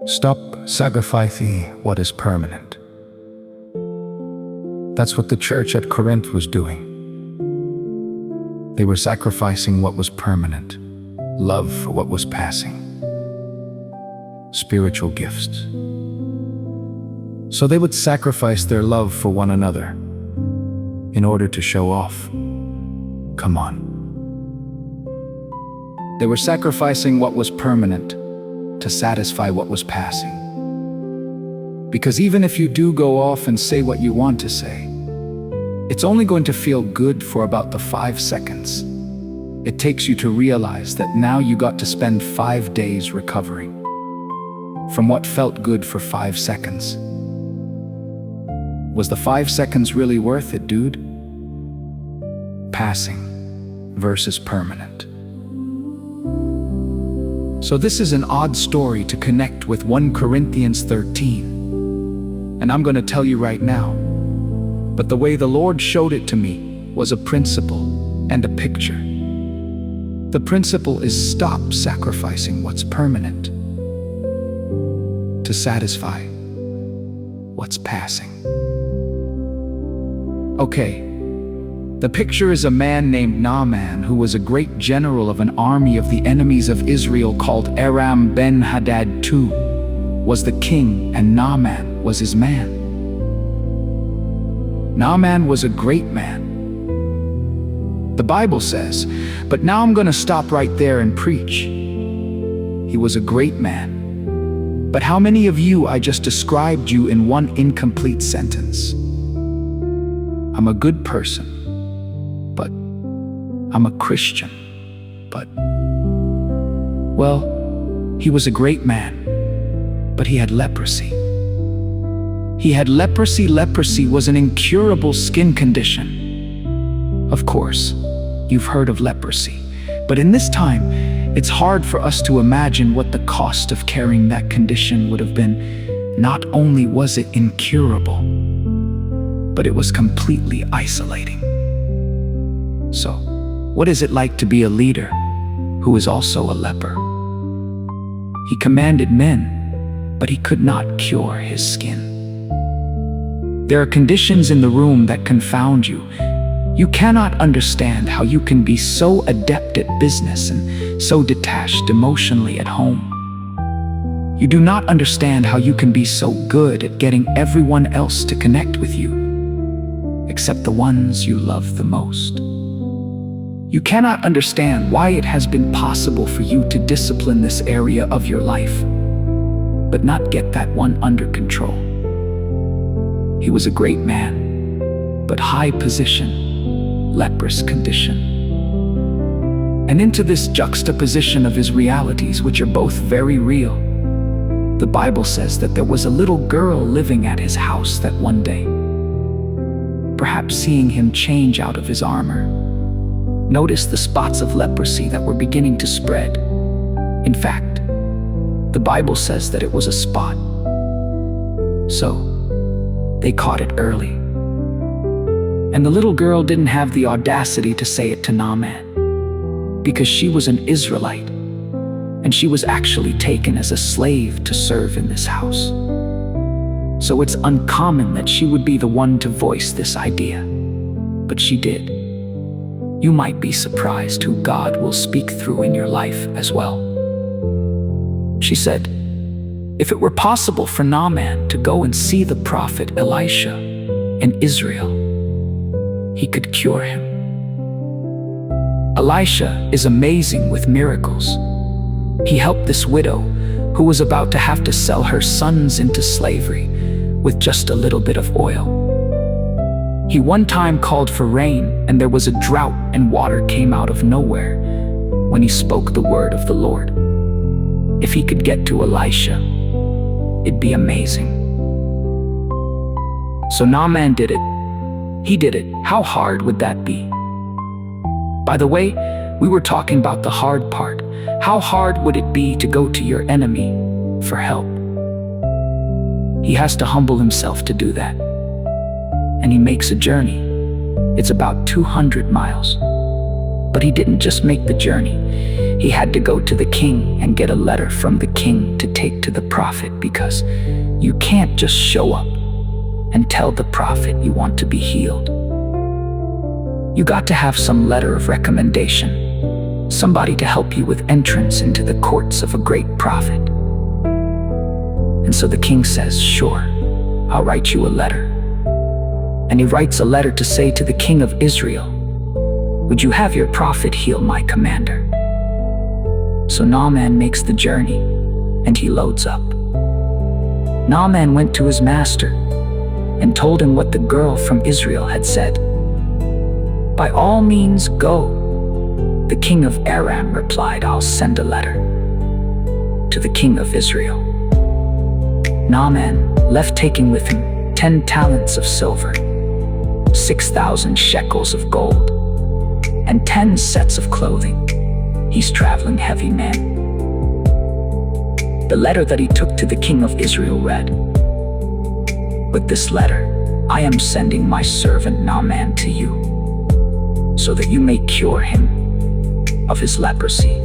Stop sacrificing what is permanent. That's what the church at Corinth was doing. They were sacrificing what was permanent, love for what was passing, spiritual gifts. So they would sacrifice their love for one another in order to show off. Come on. They were sacrificing what was permanent to satisfy what was passing. Because even if you do go off and say what you want to say, it's only going to feel good for about the 5 seconds it takes you to realize that now you got to spend 5 days recovering from what felt good for 5 seconds. Was the 5 seconds really worth it, dude? Passing versus permanent. So this is an odd story to connect with 1 Corinthians 13. And I'm going to tell you right now, but the way the Lord showed it to me was a principle and a picture. The principle is stop sacrificing what's permanent to satisfy what's passing. Okay, the picture is a man named Naaman who was a great general of an army of the enemies of Israel called Aram Ben-Hadad II was the king, and Naaman was his man. Naaman was a great man. The Bible says, but now I'm going to stop right there and preach. He was a great man. But how many of you I just described you in one incomplete sentence? I'm a good person, but I'm a Christian, but, well, he was a great man, but he had leprosy. He had leprosy. Leprosy was an incurable skin condition. Of course, you've heard of leprosy, but in this time, it's hard for us to imagine what the cost of carrying that condition would have been. Not only was it incurable, but it was completely isolating. So, what is it like to be a leader who is also a leper? He commanded men, but he could not cure his skin. There are conditions in the room that confound you. You cannot understand how you can be so adept at business and so detached emotionally at home. You do not understand how you can be so good at getting everyone else to connect with you, except the ones you love the most. You cannot understand why it has been possible for you to discipline this area of your life, but not get that one under control. He was a great man, but high position, leprous condition. And into this juxtaposition of his realities, which are both very real, the Bible says that there was a little girl living at his house that one day, perhaps seeing him change out of his armor, noticed the spots of leprosy that were beginning to spread. In fact, the Bible says that it was a spot. So, they caught it early. And the little girl didn't have the audacity to say it to Naaman, because she was an Israelite, and she was actually taken as a slave to serve in this house. So it's uncommon that she would be the one to voice this idea, but she did. You might be surprised who God will speak through in your life as well. She said, if it were possible for Naaman to go and see the prophet Elisha in Israel, he could cure him. Elisha is amazing with miracles. He helped this widow who was about to have to sell her sons into slavery with just a little bit of oil. He one time called for rain, and there was a drought, and water came out of nowhere when he spoke the word of the Lord. If he could get to Elisha, it'd be amazing. So Naaman did it. He did it. How hard would that be? By the way, we were talking about the hard part. How hard would it be to go to your enemy for help? He has to humble himself to do that. And he makes a journey. It's about 200 miles. But he didn't just make the journey. He had to go to the king and get a letter from the king to take to the prophet, because you can't just show up and tell the prophet you want to be healed. You got to have some letter of recommendation, somebody to help you with entrance into the courts of a great prophet. And so the king says, "Sure, I'll write you a letter." And he writes a letter to say to the king of Israel, "Would you have your prophet heal my commander?" So Naaman makes the journey, and he loads up. Naaman went to his master and told him what the girl from Israel had said. "By all means, go." The king of Aram replied, "I'll send a letter to the king of Israel." Naaman left, taking with him 10 talents of silver, 6,000 shekels of gold, and 10 sets of clothing. He's traveling heavy, man. The letter that he took to the king of Israel read, "With this letter, I am sending my servant Naaman to you, so that you may cure him of his leprosy."